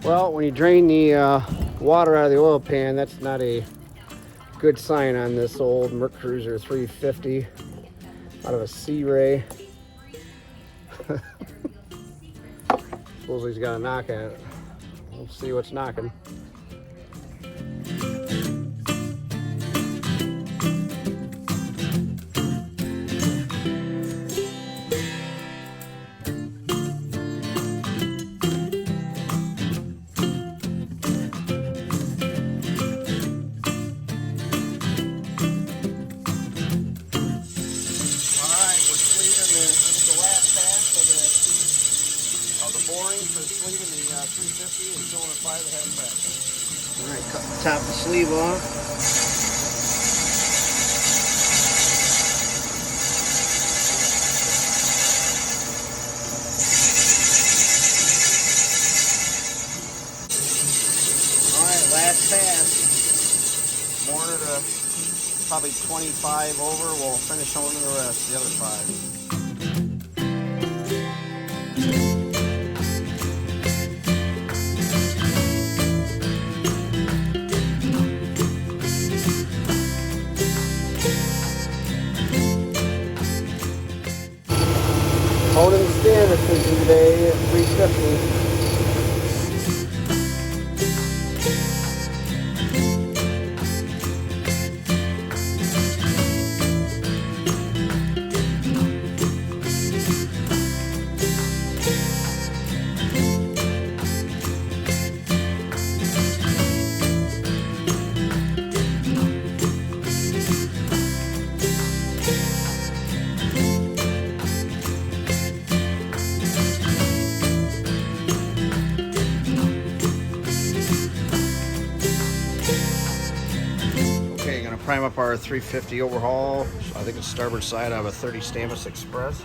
Well, when you drain the water out of the oil pan, that's not a good sign on this old Mercruiser 350 out of a Sea Ray. Suppose he's got a knock at it. We'll see what's knocking. For sleeving the 350 and cylinder 5 that had back. Alright, cut the top of the sleeve off. Alright, last pass. More to probably 25 over. We'll finish on the rest, the other 5. Holding the Stamas today at 350. Prime up our 350 Overhaul. So I think it's starboard side. I have a 30 Stamas Express.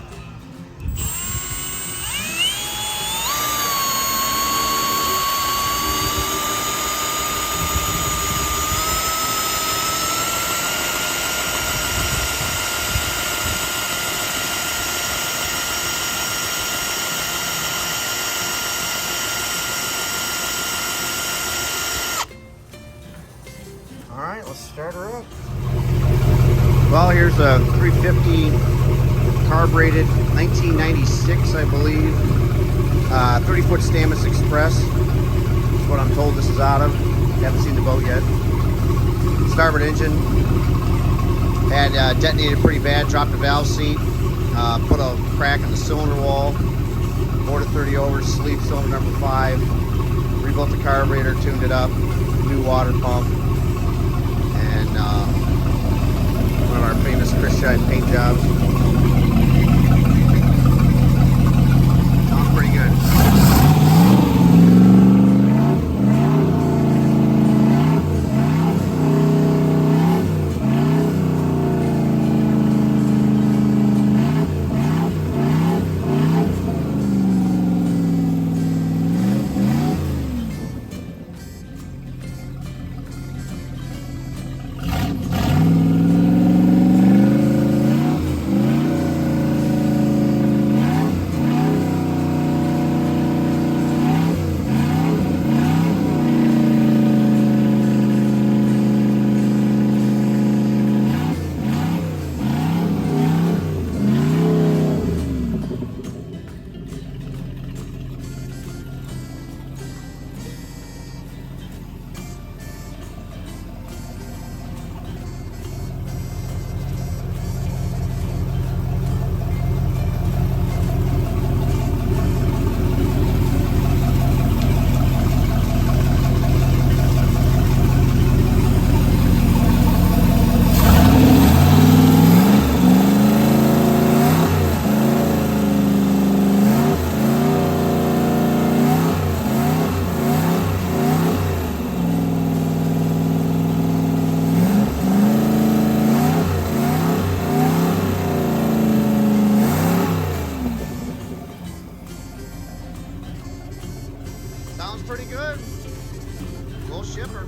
All right, let's start her up. Well, here's a 350 carbureted 1996, I believe, 30-foot Stamas Express. That's what I'm told this is out of. Haven't seen the boat yet. Starboard engine. Had detonated pretty bad. Dropped the valve seat. Put a crack in the cylinder wall. Bored at 30 over. Sleeve cylinder number 5. Rebuilt the carburetor. Tuned it up. New water pump. And one of our famous Chris Shine paint jobs. Sounds pretty good. Sounds pretty good. We'll ship her.